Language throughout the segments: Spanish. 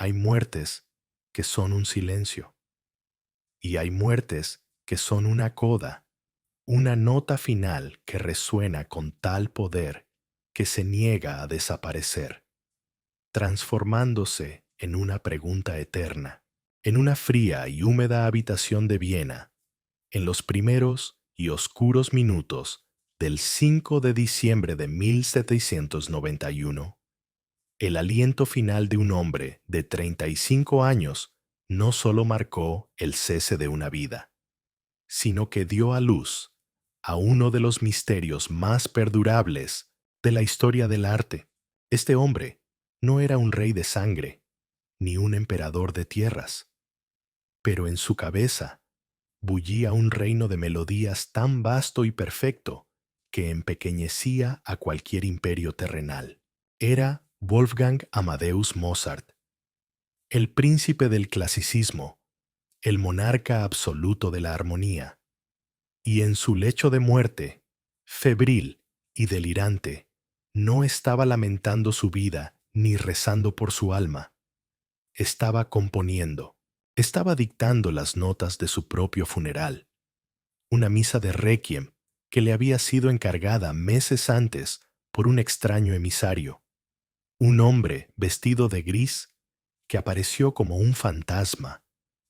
Hay muertes que son un silencio, y hay muertes que son una coda, una nota final que resuena con tal poder que se niega a desaparecer, transformándose en una pregunta eterna. En una fría y húmeda habitación de Viena, en los primeros y oscuros minutos del 5 de diciembre de 1791, el aliento final de un hombre de 35 años no solo marcó el cese de una vida, sino que dio a luz a uno de los misterios más perdurables de la historia del arte. Este hombre no era un rey de sangre, ni un emperador de tierras, pero en su cabeza bullía un reino de melodías tan vasto y perfecto que empequeñecía a cualquier imperio terrenal. Era Wolfgang Amadeus Mozart, el príncipe del clasicismo, el monarca absoluto de la armonía, y en su lecho de muerte, febril y delirante, no estaba lamentando su vida ni rezando por su alma. Estaba componiendo, estaba dictando las notas de su propio funeral, una misa de requiem que le había sido encargada meses antes por un extraño emisario, un hombre vestido de gris que apareció como un fantasma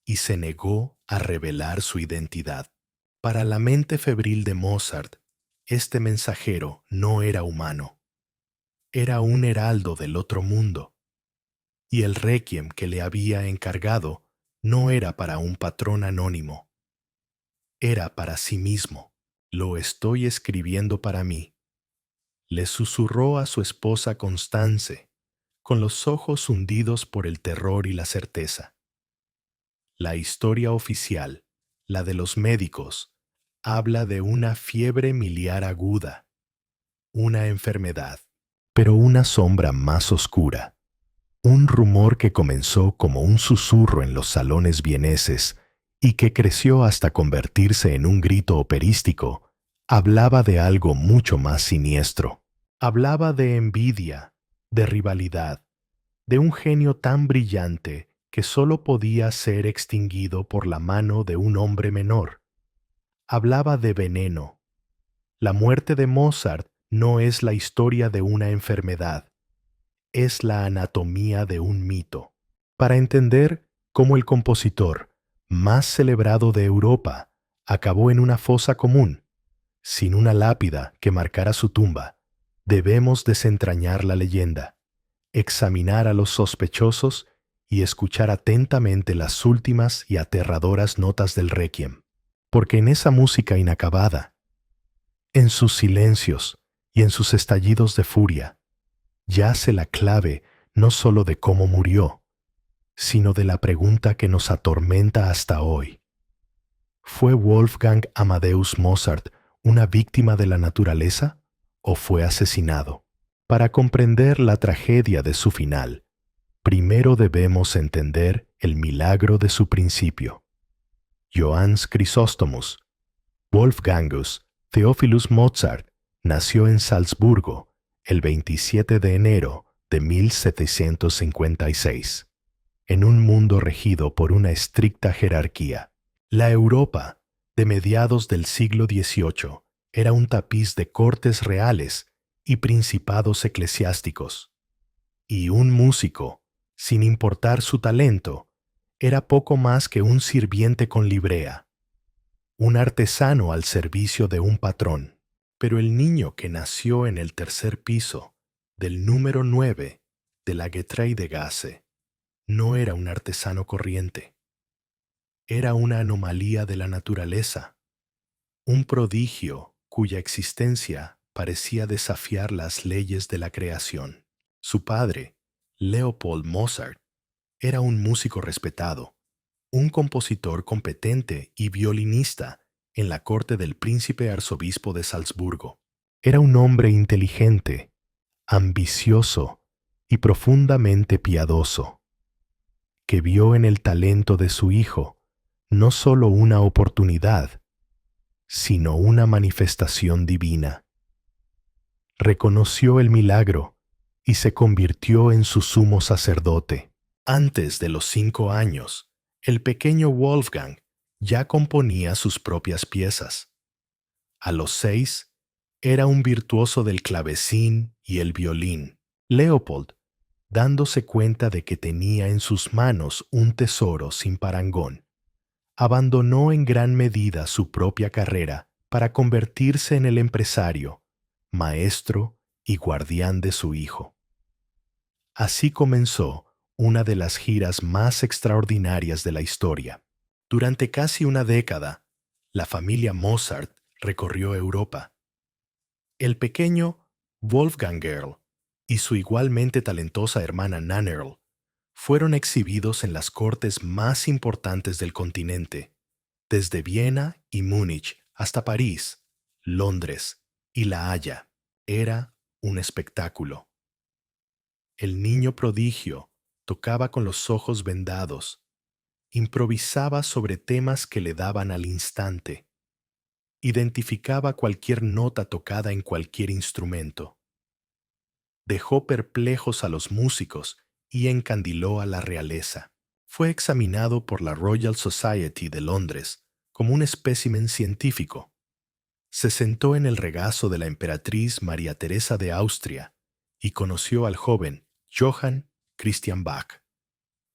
y se negó a revelar su identidad. Para la mente febril de Mozart, este mensajero no era humano, era un heraldo del otro mundo, y el requiem que le había encargado no era para un patrón anónimo, era para sí mismo. Lo estoy escribiendo para mí, le susurró a su esposa Constance, con los ojos hundidos por el terror y la certeza. La historia oficial, la de los médicos, habla de una fiebre miliar aguda, una enfermedad, pero una sombra más oscura. Un rumor que comenzó como un susurro en los salones vieneses y que creció hasta convertirse en un grito operístico, hablaba de algo mucho más siniestro. Hablaba de envidia, de rivalidad, de un genio tan brillante que solo podía ser extinguido por la mano de un hombre menor. Hablaba de veneno. La muerte de Mozart no es la historia de una enfermedad, es la anatomía de un mito. Para entender cómo el compositor más celebrado de Europa acabó en una fosa común, sin una lápida que marcara su tumba, debemos desentrañar la leyenda, examinar a los sospechosos y escuchar atentamente las últimas y aterradoras notas del requiem, porque en esa música inacabada, en sus silencios y en sus estallidos de furia, yace la clave no solo de cómo murió, sino de la pregunta que nos atormenta hasta hoy. ¿Fue Wolfgang Amadeus Mozart una víctima de la naturaleza o fue asesinado? Para comprender la tragedia de su final, primero debemos entender el milagro de su principio. Johannes Chrysostomos, Wolfgangus Theophilus Mozart, nació en Salzburgo el 27 de enero de 1756, en un mundo regido por una estricta jerarquía. La Europa de mediados del siglo XVIII era un tapiz de cortes reales y principados eclesiásticos, y un músico, sin importar su talento, era poco más que un sirviente con librea, un artesano al servicio de un patrón. Pero el niño que nació en el tercer piso del número 9 de la Getreidegasse no era un artesano corriente. Era una anomalía de la naturaleza, un prodigio cuya existencia parecía desafiar las leyes de la creación. Su padre, Leopold Mozart, era un músico respetado, un compositor competente y violinista en la corte del príncipe arzobispo de Salzburgo. Era un hombre inteligente, ambicioso y profundamente piadoso, que vio en el talento de su hijo no solo una oportunidad, sino una manifestación divina. Reconoció el milagro y se convirtió en su sumo sacerdote. Antes de los 5 años, el pequeño Wolfgang ya componía sus propias piezas. A los 6, era un virtuoso del clavecín y el violín. Leopold, dándose cuenta de que tenía en sus manos un tesoro sin parangón, abandonó en gran medida su propia carrera para convertirse en el empresario, maestro y guardián de su hijo. Así comenzó una de las giras más extraordinarias de la historia. Durante casi una década, la familia Mozart recorrió Europa. El pequeño Wolfgang Earl y su igualmente talentosa hermana Nanna Earl fueron exhibidos en las cortes más importantes del continente, desde Viena y Múnich hasta París, Londres y La Haya. Era un espectáculo. El niño prodigio tocaba con los ojos vendados, improvisaba sobre temas que le daban al instante, identificaba cualquier nota tocada en cualquier instrumento. Dejó perplejos a los músicos y encandiló a la realeza. Fue examinado por la Royal Society de Londres como un espécimen científico. Se sentó en el regazo de la emperatriz María Teresa de Austria y conoció al joven Johann Christian Bach,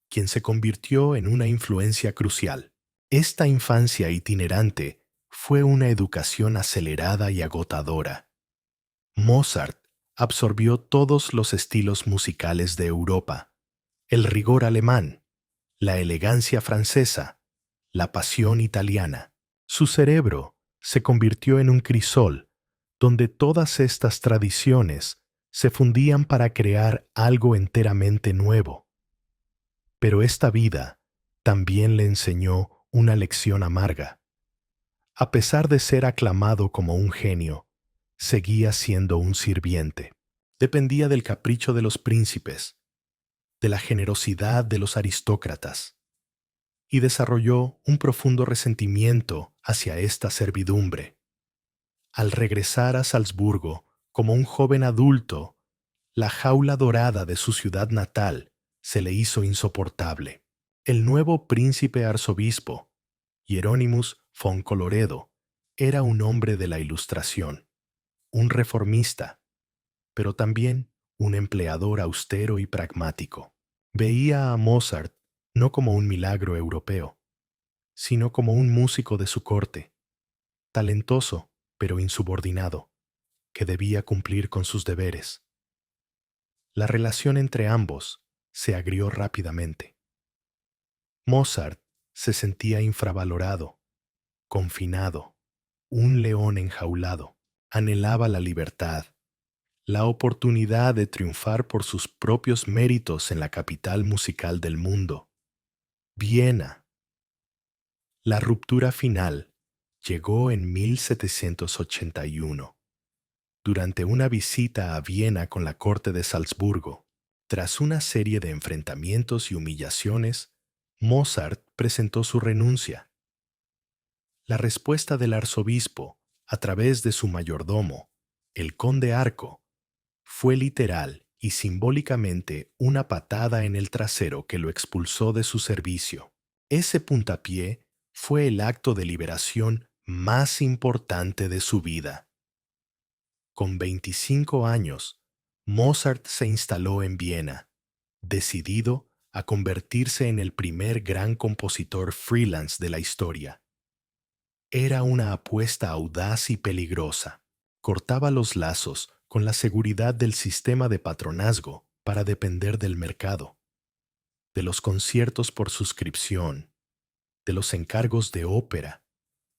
quien se convirtió en una influencia crucial. Esta infancia itinerante fue una educación acelerada y agotadora. Mozart absorbió todos los estilos musicales de Europa, el rigor alemán, la elegancia francesa, la pasión italiana. Su cerebro se convirtió en un crisol donde todas estas tradiciones se fundían para crear algo enteramente nuevo. Pero esta vida también le enseñó una lección amarga. A pesar de ser aclamado como un genio, seguía siendo un sirviente. Dependía del capricho de los príncipes, de la generosidad de los aristócratas, y desarrolló un profundo resentimiento hacia esta servidumbre. Al regresar a Salzburgo como un joven adulto, la jaula dorada de su ciudad natal se le hizo insoportable. El nuevo príncipe arzobispo, Hieronymus von Colloredo, era un hombre de la Ilustración, un reformista, pero también un empleador austero y pragmático. Veía a Mozart no como un milagro europeo, sino como un músico de su corte, talentoso pero insubordinado, que debía cumplir con sus deberes. La relación entre ambos se agrió rápidamente. Mozart se sentía infravalorado, confinado, un león enjaulado. Anhelaba la libertad, la oportunidad de triunfar por sus propios méritos en la capital musical del mundo, Viena. La ruptura final llegó en 1781, durante una visita a Viena con la corte de Salzburgo. Tras una serie de enfrentamientos y humillaciones, Mozart presentó su renuncia. La respuesta del arzobispo, a través de su mayordomo, el conde Arco, fue literal y simbólicamente una patada en el trasero que lo expulsó de su servicio. Ese puntapié fue el acto de liberación más importante de su vida. Con 25 años, Mozart se instaló en Viena, decidido a convertirse en el primer gran compositor freelance de la historia. Era una apuesta audaz y peligrosa. Cortaba los lazos con la seguridad del sistema de patronazgo para depender del mercado, de los conciertos por suscripción, de los encargos de ópera,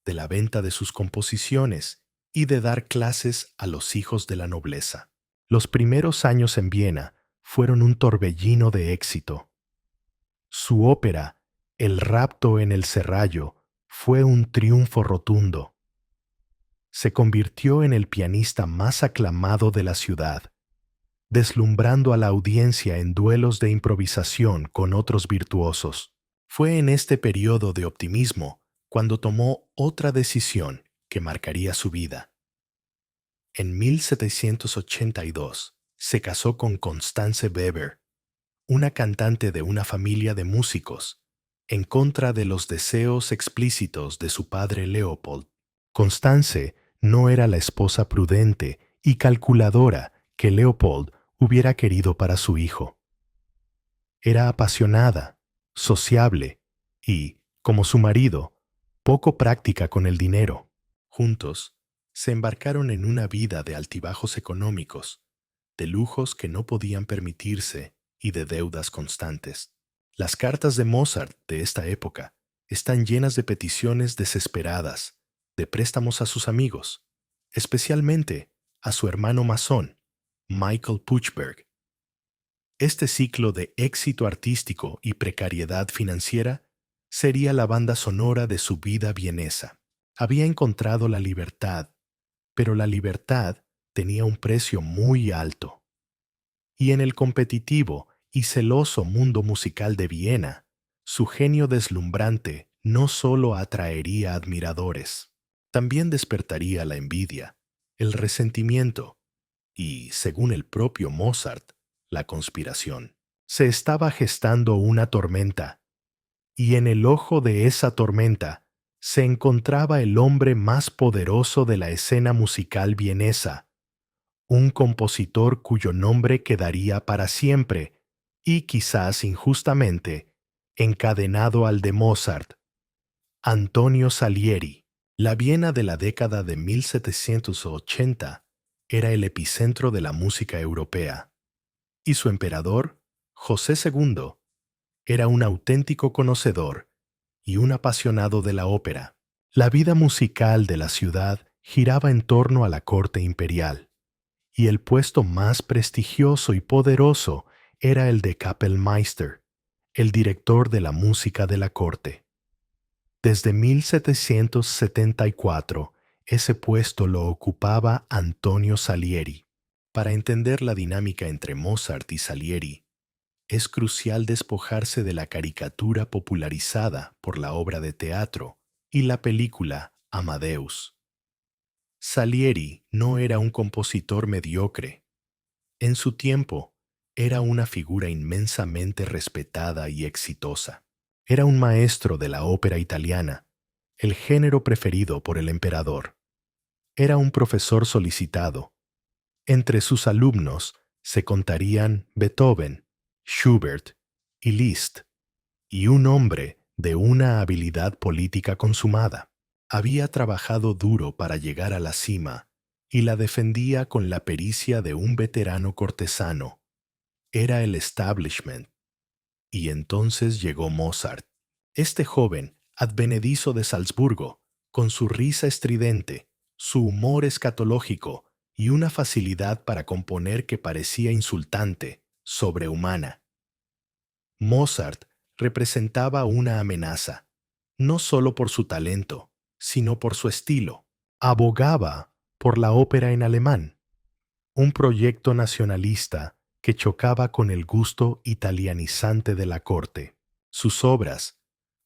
de la venta de sus composiciones y de dar clases a los hijos de la nobleza. Los primeros años en Viena fueron un torbellino de éxito. Su ópera, El rapto en el serrallo, fue un triunfo rotundo. Se convirtió en el pianista más aclamado de la ciudad, deslumbrando a la audiencia en duelos de improvisación con otros virtuosos. Fue en este periodo de optimismo cuando tomó otra decisión que marcaría su vida. En 1782 se casó con Constance Weber, una cantante de una familia de músicos, en contra de los deseos explícitos de su padre Leopold. Constance no era la esposa prudente y calculadora que Leopold hubiera querido para su hijo. Era apasionada, sociable y, como su marido, poco práctica con el dinero. Juntos, se embarcaron en una vida de altibajos económicos, de lujos que no podían permitirse y de deudas constantes. Las cartas de Mozart de esta época están llenas de peticiones desesperadas, de préstamos a sus amigos, especialmente a su hermano masón, Michael Puchberg. Este ciclo de éxito artístico y precariedad financiera sería la banda sonora de su vida vienesa. Había encontrado la libertad, pero la libertad tenía un precio muy alto. Y en el competitivo y celoso mundo musical de Viena, su genio deslumbrante no solo atraería admiradores, también despertaría la envidia, el resentimiento y, según el propio Mozart, la conspiración. Se estaba gestando una tormenta, y en el ojo de esa tormenta se encontraba el hombre más poderoso de la escena musical vienesa, un compositor cuyo nombre quedaría para siempre, y quizás injustamente, encadenado al de Mozart, Antonio Salieri. La Viena de la década de 1780 era el epicentro de la música europea, y su emperador, José II, era un auténtico conocedor y un apasionado de la ópera. La vida musical de la ciudad giraba en torno a la corte imperial, y el puesto más prestigioso y poderoso era el de Kapellmeister, el director de la música de la corte. Desde 1774, ese puesto lo ocupaba Antonio Salieri. Para entender la dinámica entre Mozart y Salieri, es crucial despojarse de la caricatura popularizada por la obra de teatro y la película Amadeus. Salieri no era un compositor mediocre. En su tiempo, era una figura inmensamente respetada y exitosa. Era un maestro de la ópera italiana, el género preferido por el emperador. Era un profesor solicitado. Entre sus alumnos se contarían Beethoven, Schubert y Liszt, y un hombre de una habilidad política consumada. Había trabajado duro para llegar a la cima y la defendía con la pericia de un veterano cortesano. Era el establishment. Y entonces llegó Mozart. Este joven, advenedizo de Salzburgo, con su risa estridente, su humor escatológico y una facilidad para componer que parecía insultante, sobrehumana. Mozart representaba una amenaza, no solo por su talento, sino por su estilo. Abogaba por la ópera en alemán, un proyecto nacionalista que chocaba con el gusto italianizante de la corte. Sus obras,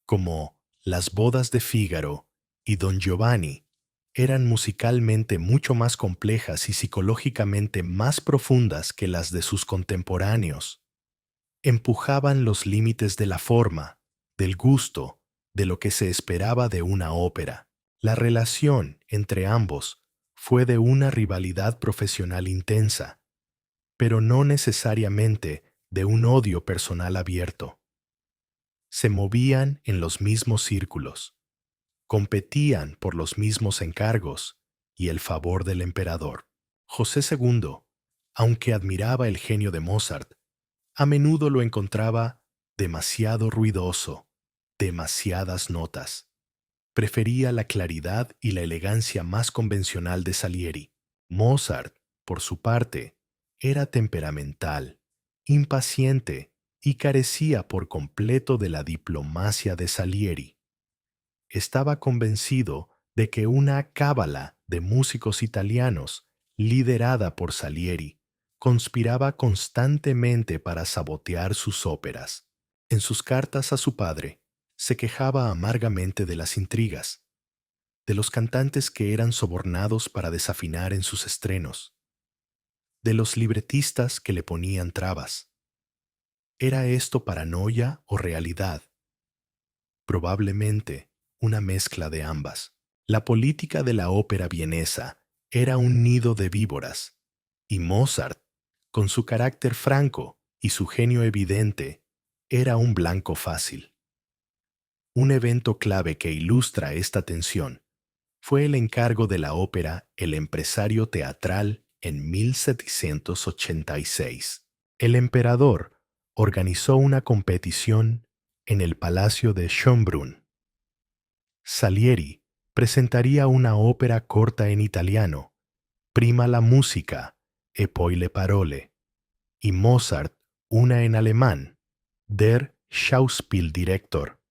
como Las bodas de Fígaro y Don Giovanni, eran musicalmente mucho más complejas y psicológicamente más profundas que las de sus contemporáneos. Empujaban los límites de la forma, del gusto, de lo que se esperaba de una ópera. La relación entre ambos fue de una rivalidad profesional intensa, pero no necesariamente de un odio personal abierto. Se movían en los mismos círculos, competían por los mismos encargos y el favor del emperador. José II, aunque admiraba el genio de Mozart, a menudo lo encontraba demasiado ruidoso, demasiadas notas. Prefería la claridad y la elegancia más convencional de Salieri. Mozart, por su parte, era temperamental, impaciente y carecía por completo de la diplomacia de Salieri. Estaba convencido de que una cábala de músicos italianos, liderada por Salieri, conspiraba constantemente para sabotear sus óperas. En sus cartas a su padre, se quejaba amargamente de las intrigas, de los cantantes que eran sobornados para desafinar en sus estrenos, de los libretistas que le ponían trabas. ¿Era esto paranoia o realidad? Probablemente una mezcla de ambas. La política de la ópera vienesa era un nido de víboras, y Mozart, con su carácter franco y su genio evidente, era un blanco fácil. Un evento clave que ilustra esta tensión fue el encargo de la ópera El empresario teatral en 1786. El emperador organizó una competición en el Palacio de Schönbrunn. Salieri presentaría una ópera corta en italiano, Prima la musica e poi le parole, y Mozart una en alemán, Der Schauspieldirektor.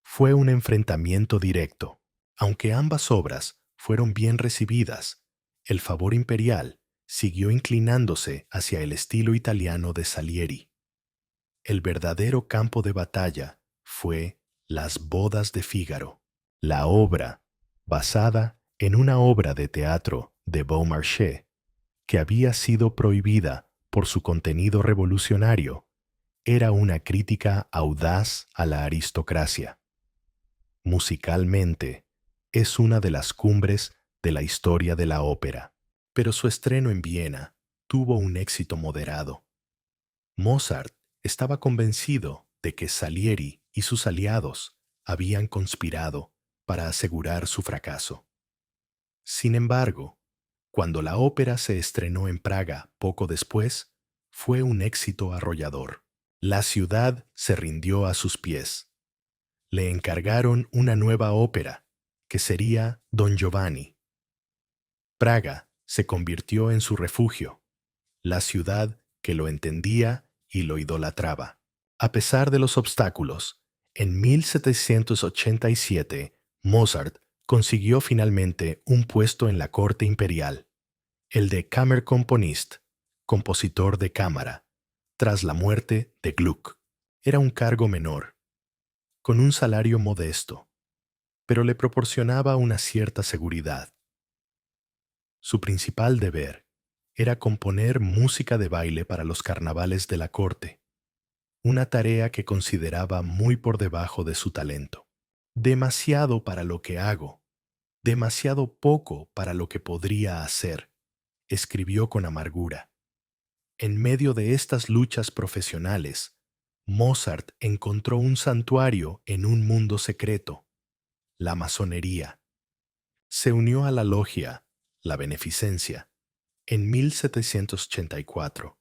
Fue un enfrentamiento directo. Aunque ambas obras fueron bien recibidas, el favor imperial siguió inclinándose hacia el estilo italiano de Salieri. El verdadero campo de batalla fue Las bodas de Fígaro, la obra basada en una obra de teatro de Beaumarchais que había sido prohibida por su contenido revolucionario. Era una crítica audaz a la aristocracia. Musicalmente, es una de las cumbres de la historia de la ópera, pero su estreno en Viena tuvo un éxito moderado. Mozart estaba convencido de que Salieri y sus aliados habían conspirado para asegurar su fracaso. Sin embargo, cuando la ópera se estrenó en Praga poco después, fue un éxito arrollador. La ciudad se rindió a sus pies. Le encargaron una nueva ópera, que sería Don Giovanni. Praga se convirtió en su refugio, la ciudad que lo entendía y lo idolatraba. A pesar de los obstáculos, en 1787 Mozart consiguió finalmente un puesto en la corte imperial, el de Kammerkomponist, compositor de cámara, tras la muerte de Gluck. Era un cargo menor, con un salario modesto, pero le proporcionaba una cierta seguridad. Su principal deber era componer música de baile para los carnavales de la corte, una tarea que consideraba muy por debajo de su talento. Demasiado para lo que hago, demasiado poco para lo que podría hacer, escribió con amargura. En medio de estas luchas profesionales, Mozart encontró un santuario en un mundo secreto, la masonería. Se unió a la logia, la beneficencia, en 1784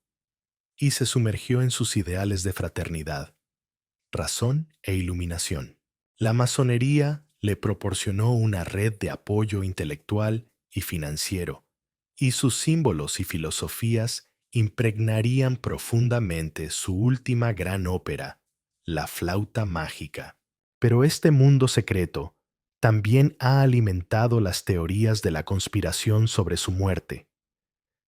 y se sumergió en sus ideales de fraternidad, razón e iluminación. La masonería le proporcionó una red de apoyo intelectual y financiero, y sus símbolos y filosofías impregnarían profundamente su última gran ópera, La flauta mágica. Pero este mundo secreto también ha alimentado las teorías de la conspiración sobre su muerte.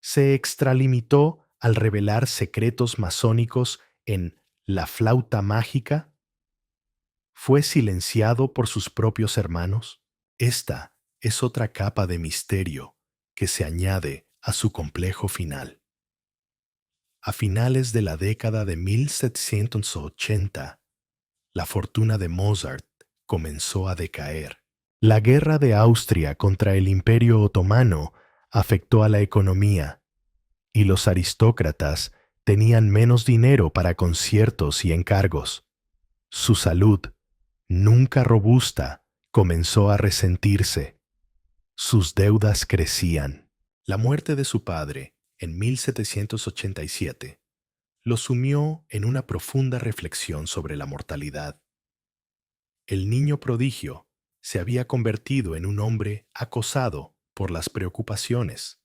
Se extralimitó al revelar secretos masónicos en La flauta mágica. ¿Fue silenciado por sus propios hermanos? Esta es otra capa de misterio que se añade a su complejo final. A finales de la década de 1780, la fortuna de Mozart comenzó a decaer. La guerra de Austria contra el Imperio Otomano afectó a la economía, y los aristócratas tenían menos dinero para conciertos y encargos. Su salud, nunca robusta, comenzó a resentirse. Sus deudas crecían. La muerte de su padre, en 1787, lo sumió en una profunda reflexión sobre la mortalidad. El niño prodigio se había convertido en un hombre acosado por las preocupaciones,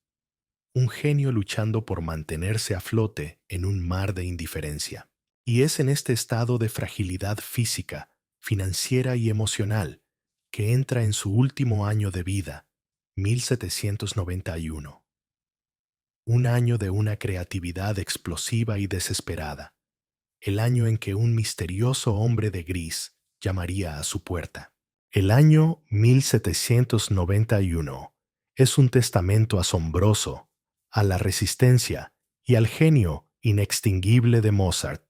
un genio luchando por mantenerse a flote en un mar de indiferencia. Y es en este estado de fragilidad física, financiera y emocional que entra en su último año de vida, 1791. Un año de una creatividad explosiva y desesperada, el año en que un misterioso hombre de gris llamaría a su puerta. El año 1791 es un testamento asombroso a la resistencia y al genio inextinguible de Mozart.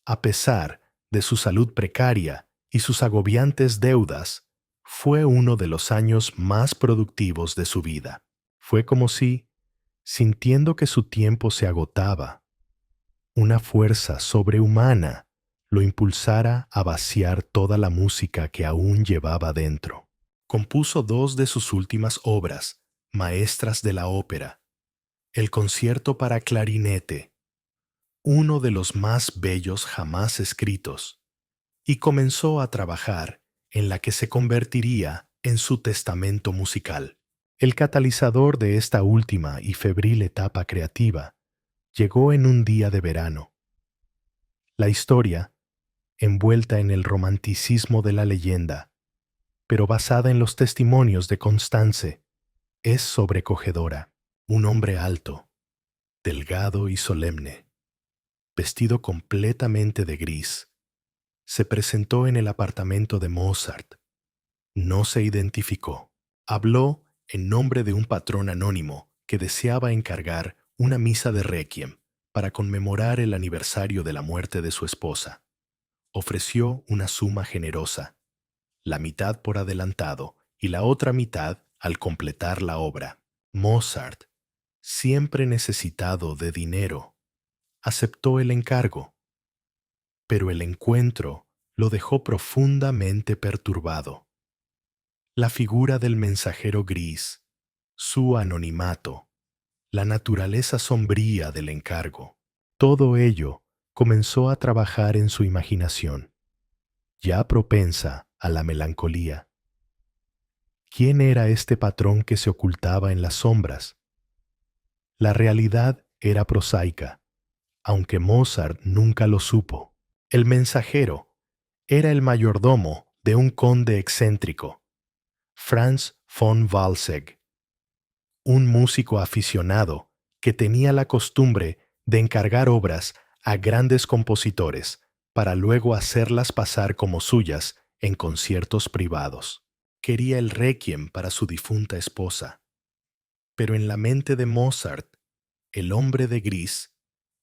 A pesar de su salud precaria y sus agobiantes deudas, fue uno de los años más productivos de su vida. Fue como si, sintiendo que su tiempo se agotaba, una fuerza sobrehumana lo impulsara a vaciar toda la música que aún llevaba dentro. Compuso dos de sus últimas obras, maestras de la ópera, el concierto para clarinete, uno de los más bellos jamás escritos, y comenzó a trabajar en la que se convertiría en su testamento musical. El catalizador de esta última y febril etapa creativa llegó en un día de verano. La historia, envuelta en el romanticismo de la leyenda, pero basada en los testimonios de Constance, es sobrecogedora. Un hombre alto, delgado y solemne, vestido completamente de gris, se presentó en el apartamento de Mozart. No se identificó. Habló en nombre de un patrón anónimo que deseaba encargar una misa de requiem para conmemorar el aniversario de la muerte de su esposa. Ofreció una suma generosa, la mitad por adelantado y la otra mitad al completar la obra. Mozart, siempre necesitado de dinero, aceptó el encargo, pero el encuentro lo dejó profundamente perturbado. La figura del mensajero gris, su anonimato, la naturaleza sombría del encargo, todo ello comenzó a trabajar en su imaginación, ya propensa a la melancolía. ¿Quién era este patrón que se ocultaba en las sombras? La realidad era prosaica, aunque Mozart nunca lo supo. El mensajero era el mayordomo de un conde excéntrico, Franz von Walsegg, un músico aficionado que tenía la costumbre de encargar obras a grandes compositores para luego hacerlas pasar como suyas en conciertos privados. Quería el requiem para su difunta esposa, pero en la mente de Mozart, el hombre de gris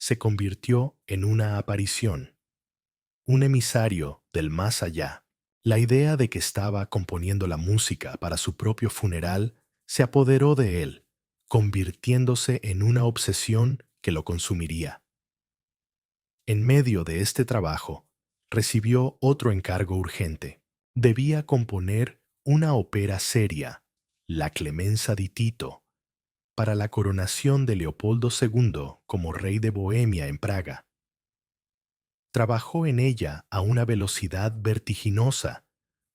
se convirtió en una aparición, un emisario del más allá. La idea de que estaba componiendo la música para su propio funeral se apoderó de él, convirtiéndose en una obsesión que lo consumiría. En medio de este trabajo, recibió otro encargo urgente. Debía componer una ópera seria, La Clemenza di Tito, para la coronación de Leopoldo II como rey de Bohemia en Praga. Trabajó en ella a una velocidad vertiginosa,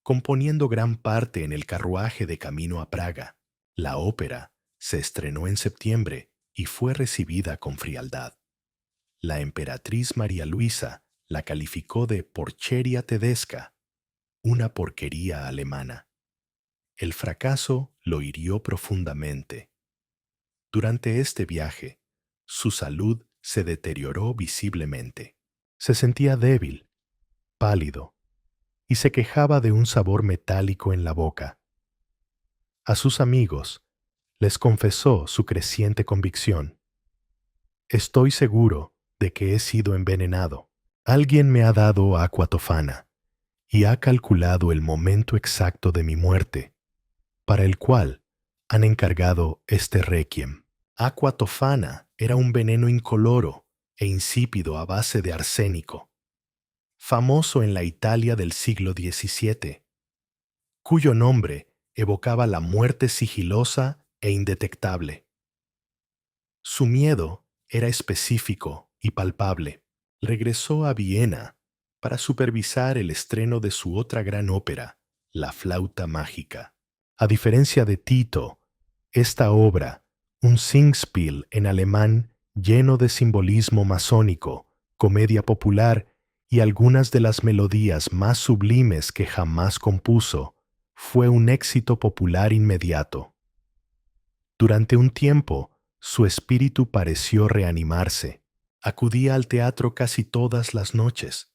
componiendo gran parte en el carruaje de camino a Praga. La ópera se estrenó en septiembre y fue recibida con frialdad. La emperatriz María Luisa la calificó de porcheria tedesca, una porquería alemana. El fracaso lo hirió profundamente. Durante este viaje, su salud se deterioró visiblemente. Se sentía débil, pálido, y se quejaba de un sabor metálico en la boca. A sus amigos les confesó su creciente convicción. Estoy seguro de que he sido envenenado. Alguien me ha dado aqua tofana y ha calculado el momento exacto de mi muerte, para el cual han encargado este requiem. Aqua tofana era un veneno incoloro e insípido a base de arsénico, famoso en la Italia del siglo XVII, cuyo nombre evocaba la muerte sigilosa e indetectable. Su miedo era específico y palpable. Regresó a Viena para supervisar el estreno de su otra gran ópera, La Flauta Mágica. A diferencia de Tito, esta obra, un Singspiel en alemán lleno de simbolismo masónico, comedia popular y algunas de las melodías más sublimes que jamás compuso, fue un éxito popular inmediato. Durante un tiempo, su espíritu pareció reanimarse. Acudía al teatro casi todas las noches,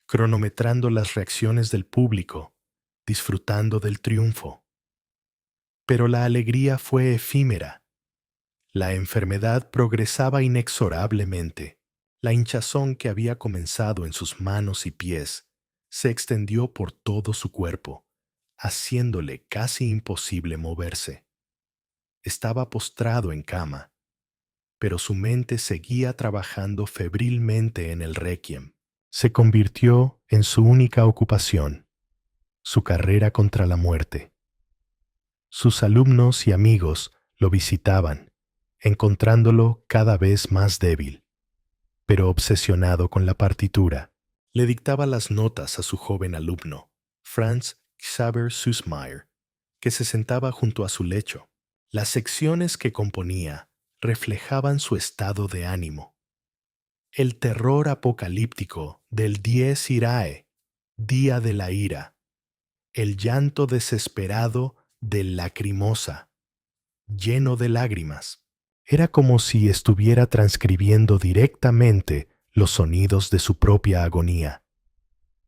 cronometrando las reacciones del público, disfrutando del triunfo. Pero la alegría fue efímera. La enfermedad progresaba inexorablemente. La hinchazón que había comenzado en sus manos y pies se extendió por todo su cuerpo, haciéndole casi imposible moverse. Estaba postrado en cama, pero su mente seguía trabajando febrilmente en el Requiem. Se convirtió en su única ocupación, su carrera contra la muerte. Sus alumnos y amigos lo visitaban, encontrándolo cada vez más débil, pero obsesionado con la partitura. Le dictaba las notas a su joven alumno, Franz Xaver Süssmayr, que se sentaba junto a su lecho. Las secciones que componía reflejaban su estado de ánimo. El terror apocalíptico del Dies Irae, día de la ira. El llanto desesperado del Lacrimosa, lleno de lágrimas. Era como si estuviera transcribiendo directamente los sonidos de su propia agonía.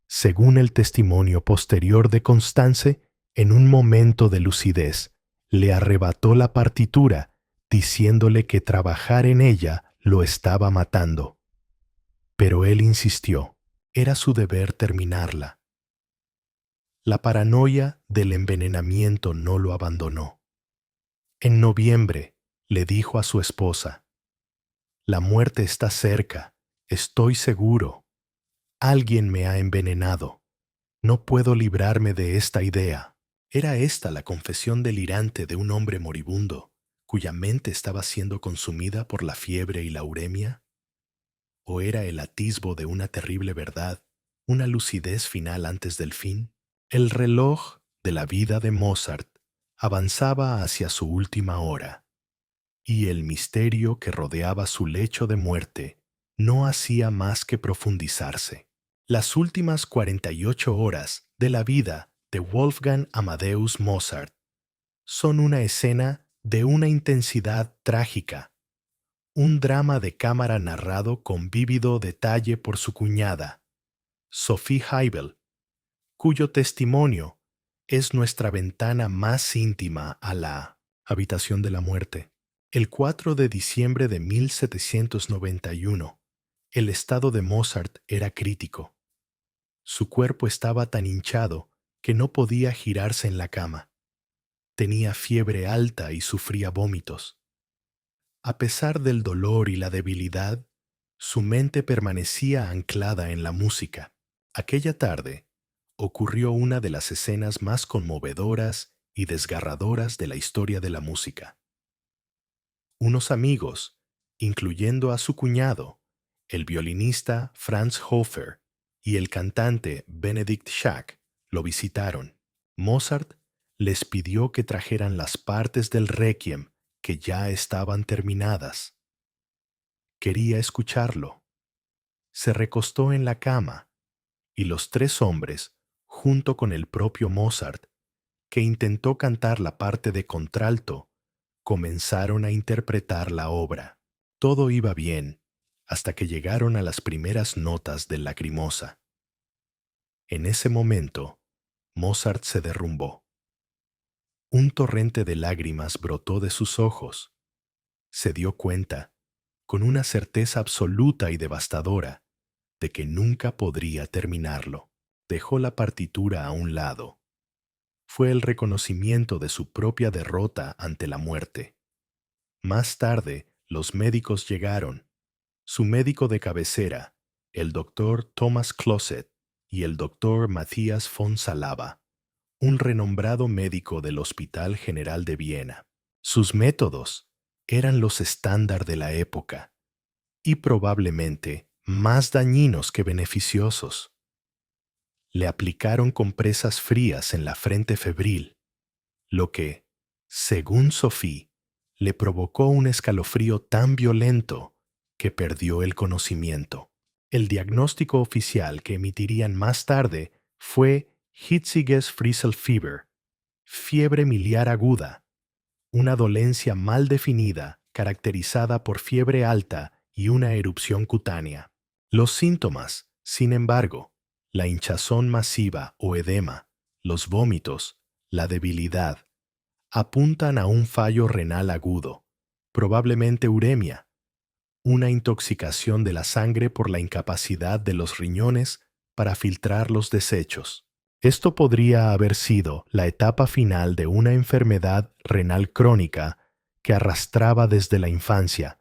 Según el testimonio posterior de Constance, en un momento de lucidez, le arrebató la partitura, diciéndole que trabajar en ella lo estaba matando. Pero él insistió, era su deber terminarla. La paranoia del envenenamiento no lo abandonó. En noviembre le dijo a su esposa, «La muerte está cerca, estoy seguro. Alguien me ha envenenado. No puedo librarme de esta idea». ¿Era esta la confesión delirante de un hombre moribundo, cuya mente estaba siendo consumida por la fiebre y la uremia? ¿O era el atisbo de una terrible verdad, una lucidez final antes del fin? El reloj de la vida de Mozart avanzaba hacia su última hora, y el misterio que rodeaba su lecho de muerte no hacía más que profundizarse. Las últimas 48 horas de la vida de Wolfgang Amadeus Mozart son una escena de una intensidad trágica, un drama de cámara narrado con vívido detalle por su cuñada, Sophie Heibel, cuyo testimonio es nuestra ventana más íntima a la habitación de la muerte. El 4 de diciembre de 1791, el estado de Mozart era crítico. Su cuerpo estaba tan hinchado que no podía girarse en la cama. Tenía fiebre alta y sufría vómitos. A pesar del dolor y la debilidad, su mente permanecía anclada en la música. Aquella tarde ocurrió una de las escenas más conmovedoras y desgarradoras de la historia de la música. Unos amigos, incluyendo a su cuñado, el violinista Franz Hofer y el cantante Benedikt Schack, lo visitaron. Mozart les pidió que trajeran las partes del Requiem que ya estaban terminadas. Quería escucharlo. Se recostó en la cama y los tres hombres, junto con el propio Mozart, que intentó cantar la parte de contralto, comenzaron a interpretar la obra. Todo iba bien hasta que llegaron a las primeras notas del Lacrimosa. En ese momento, Mozart se derrumbó. Un torrente de lágrimas brotó de sus ojos. Se dio cuenta, con una certeza absoluta y devastadora, de que nunca podría terminarlo. Dejó la partitura a un lado. Fue el reconocimiento de su propia derrota ante la muerte. Más tarde, los médicos llegaron. Su médico de cabecera, el doctor Thomas Closet y el doctor Matthias von Salava, un renombrado médico del Hospital General de Viena. Sus métodos eran los estándar de la época y probablemente más dañinos que beneficiosos. Le aplicaron compresas frías en la frente febril, lo que, según Sophie, le provocó un escalofrío tan violento que perdió el conocimiento. El diagnóstico oficial que emitirían más tarde fue Hitziges Frieselfieber, fiebre miliar aguda, una dolencia mal definida caracterizada por fiebre alta y una erupción cutánea. Los síntomas, sin embargo, la hinchazón masiva o edema, los vómitos, la debilidad, apuntan a un fallo renal agudo, probablemente uremia, una intoxicación de la sangre por la incapacidad de los riñones para filtrar los desechos. Esto podría haber sido la etapa final de una enfermedad renal crónica que arrastraba desde la infancia,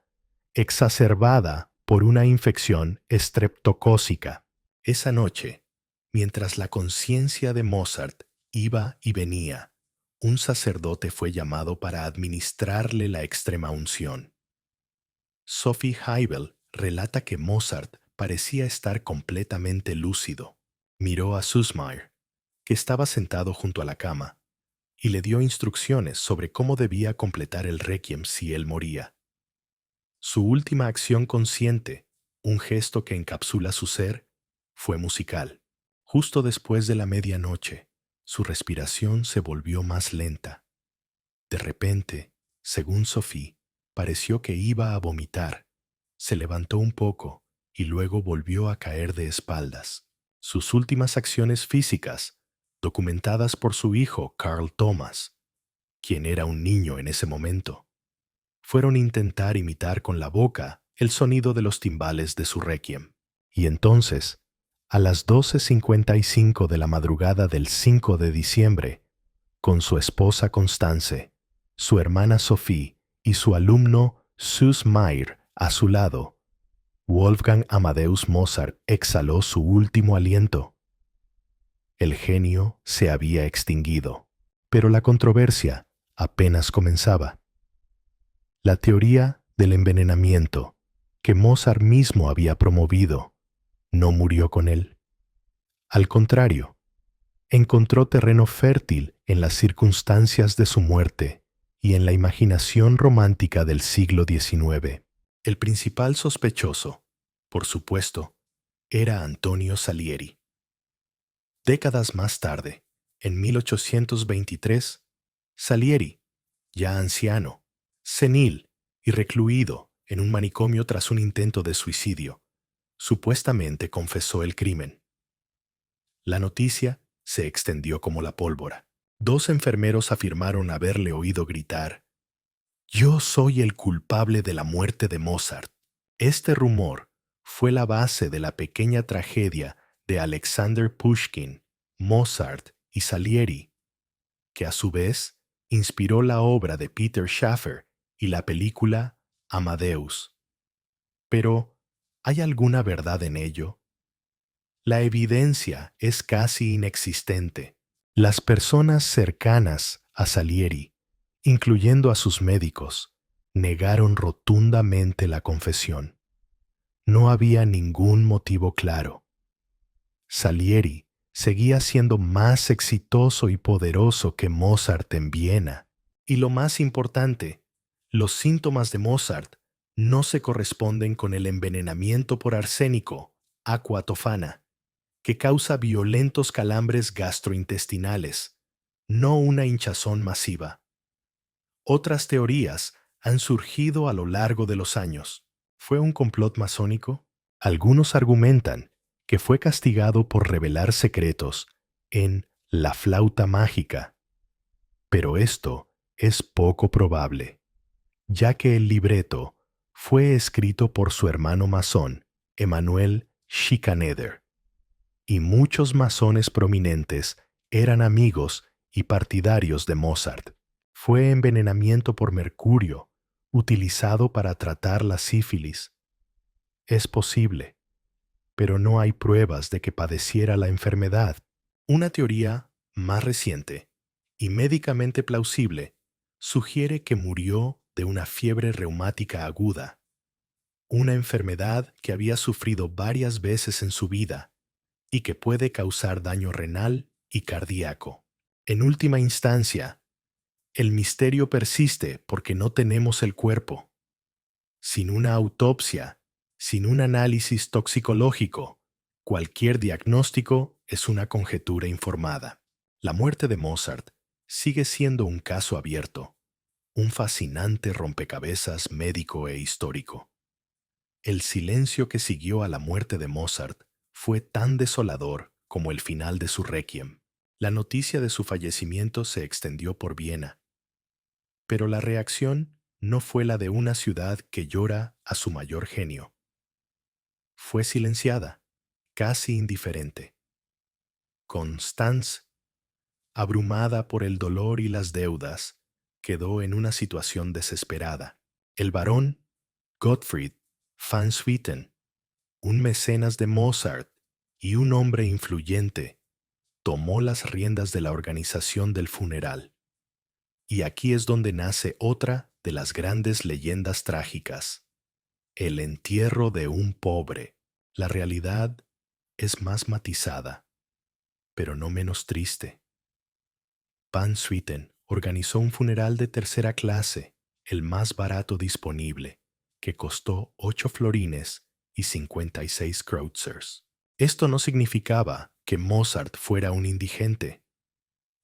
exacerbada por una infección estreptocócica. Esa noche, mientras la conciencia de Mozart iba y venía, un sacerdote fue llamado para administrarle la extrema unción. Sophie Heibel relata que Mozart parecía estar completamente lúcido. Miró a Süssmayr, que estaba sentado junto a la cama, y le dio instrucciones sobre cómo debía completar el requiem si él moría. Su última acción consciente, un gesto que encapsula su ser, fue musical. Justo después de la medianoche, su respiración se volvió más lenta. De repente, según Sophie, pareció que iba a vomitar. Se levantó un poco y luego volvió a caer de espaldas. Sus últimas acciones físicas, documentadas por su hijo Carl Thomas, quien era un niño en ese momento, fueron intentar imitar con la boca el sonido de los timbales de su requiem. Y entonces, a las 12:55 de la madrugada del 5 de diciembre, con su esposa Constance, su hermana Sophie y su alumno Süssmayr a su lado, Wolfgang Amadeus Mozart exhaló su último aliento. El genio se había extinguido, pero la controversia apenas comenzaba. La teoría del envenenamiento, que Mozart mismo había promovido, no murió con él. Al contrario, encontró terreno fértil en las circunstancias de su muerte y en la imaginación romántica del siglo XIX. El principal sospechoso, por supuesto, era Antonio Salieri. Décadas más tarde, en 1823, Salieri, ya anciano, senil y recluido en un manicomio tras un intento de suicidio, supuestamente confesó el crimen. La noticia se extendió como la pólvora. 2 enfermeros afirmaron haberle oído gritar: «Yo soy el culpable de la muerte de Mozart». Este rumor fue la base de la pequeña tragedia de Alexander Pushkin, Mozart y Salieri, que a su vez inspiró la obra de Peter Shaffer y la película Amadeus. Pero, ¿hay alguna verdad en ello? La evidencia es casi inexistente. Las personas cercanas a Salieri, incluyendo a sus médicos, negaron rotundamente la confesión. No había ningún motivo claro. Salieri seguía siendo más exitoso y poderoso que Mozart en Viena. Y lo más importante, los síntomas de Mozart no se corresponden con el envenenamiento por arsénico, aqua tofana, que causa violentos calambres gastrointestinales, no una hinchazón masiva. Otras teorías han surgido a lo largo de los años. ¿Fue un complot masónico? Algunos argumentan que fue castigado por revelar secretos en La flauta mágica, pero esto es poco probable, ya que el libreto fue escrito por su hermano masón, Emanuel Schikaneder, y muchos masones prominentes eran amigos y partidarios de Mozart. Fue envenenamiento por mercurio, utilizado para tratar la sífilis. Es posible, pero no hay pruebas de que padeciera la enfermedad. Una teoría más reciente y médicamente plausible sugiere que murió de una fiebre reumática aguda, una enfermedad que había sufrido varias veces en su vida y que puede causar daño renal y cardíaco. En última instancia, el misterio persiste porque no tenemos el cuerpo. Sin una autopsia, sin un análisis toxicológico, cualquier diagnóstico es una conjetura informada. La muerte de Mozart sigue siendo un caso abierto, un fascinante rompecabezas médico e histórico. El silencio que siguió a la muerte de Mozart fue tan desolador como el final de su requiem. La noticia de su fallecimiento se extendió por Viena, pero la reacción no fue la de una ciudad que llora a su mayor genio. Fue silenciada, casi indiferente. Constance, abrumada por el dolor y las deudas, quedó en una situación desesperada. El barón Gottfried van Swieten, un mecenas de Mozart y un hombre influyente, tomó las riendas de la organización del funeral. Y aquí es donde nace otra de las grandes leyendas trágicas: el entierro de un pobre. La realidad es más matizada, pero no menos triste. Van Swieten organizó un funeral de tercera clase, el más barato disponible, que costó 8 florines y 56 kreutzers. Esto no significaba que Mozart fuera un indigente.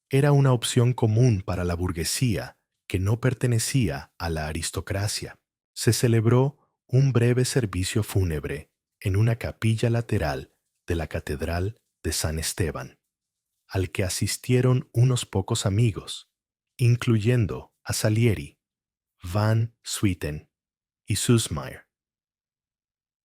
Era una opción común para la burguesía que no pertenecía a la aristocracia. Se celebró un breve servicio fúnebre en una capilla lateral de la Catedral de San Esteban, al que asistieron unos pocos amigos, incluyendo a Salieri, Van Swieten y Süssmayr.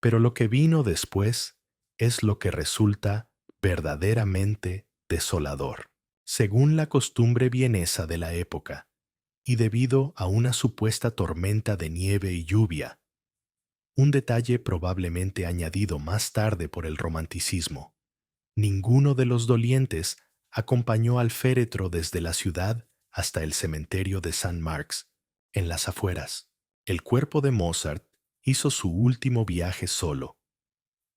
Pero lo que vino después es lo que resulta verdaderamente desolador. Según la costumbre vienesa de la época, y debido a una supuesta tormenta de nieve y lluvia, un detalle probablemente añadido más tarde por el romanticismo, ninguno de los dolientes acompañó al féretro desde la ciudad hasta el cementerio de St. Marx, en las afueras. El cuerpo de Mozart hizo su último viaje solo,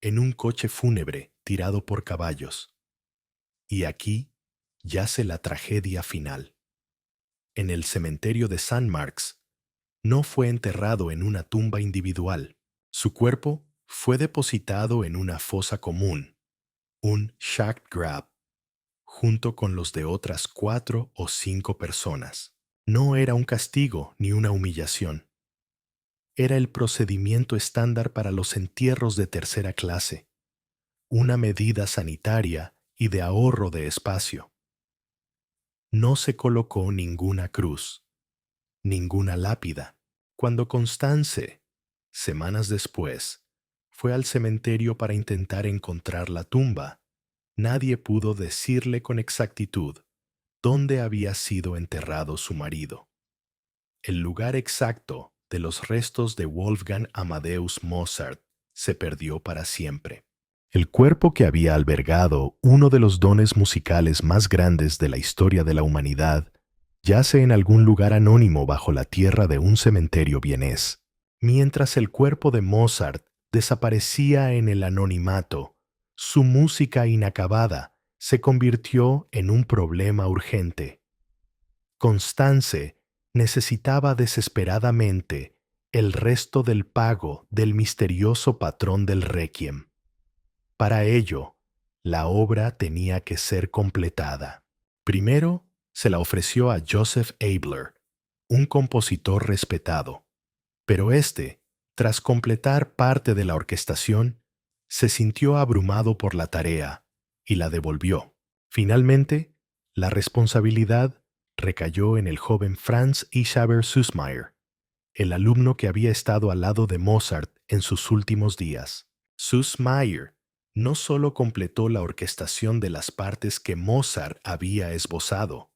en un coche fúnebre tirado por caballos. Y aquí yace la tragedia final. En el cementerio de St. Marx, no fue enterrado en una tumba individual. Su cuerpo fue depositado en una fosa común, un Schachtgrab, junto con los de otras 4 o 5 personas. No era un castigo ni una humillación. Era el procedimiento estándar para los entierros de tercera clase, una medida sanitaria y de ahorro de espacio. No se colocó ninguna cruz, ninguna lápida. Cuando Constance, semanas después, fue al cementerio para intentar encontrar la tumba, nadie pudo decirle con exactitud dónde había sido enterrado su marido. El lugar exacto de los restos de Wolfgang Amadeus Mozart se perdió para siempre. El cuerpo que había albergado uno de los dones musicales más grandes de la historia de la humanidad yace en algún lugar anónimo bajo la tierra de un cementerio vienés. Mientras el cuerpo de Mozart desaparecía en el anonimato, su música inacabada se convirtió en un problema urgente. Constance necesitaba desesperadamente el resto del pago del misterioso patrón del Requiem. Para ello, la obra tenía que ser completada. Primero, se la ofreció a Joseph Abler, un compositor respetado, pero éste, tras completar parte de la orquestación, se sintió abrumado por la tarea y la devolvió. Finalmente, la responsabilidad recayó en el joven Franz Ishaber Süssmayr, el alumno que había estado al lado de Mozart en sus últimos días. Süssmayr no solo completó la orquestación de las partes que Mozart había esbozado,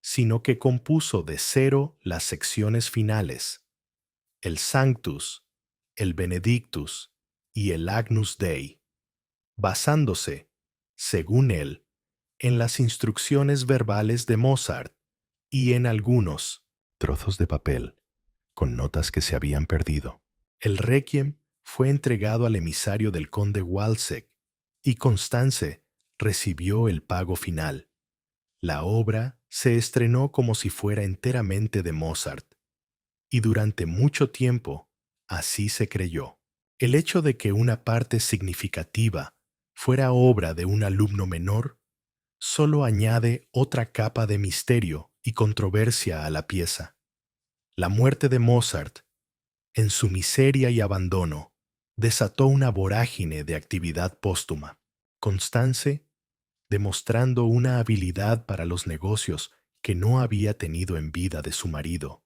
sino que compuso de cero las secciones finales, el Sanctus, el Benedictus y el Agnus Dei, basándose, según él, en las instrucciones verbales de Mozart y en algunos trozos de papel con notas que se habían perdido. El Requiem fue entregado al emisario del conde Walsegg y Constance recibió el pago final. La obra se estrenó como si fuera enteramente de Mozart, y durante mucho tiempo así se creyó. El hecho de que una parte significativa fuera obra de un alumno menor solo añade otra capa de misterio y controversia a la pieza. La muerte de Mozart, en su miseria y abandono, desató una vorágine de actividad póstuma. Constance, demostrando una habilidad para los negocios que no había tenido en vida de su marido,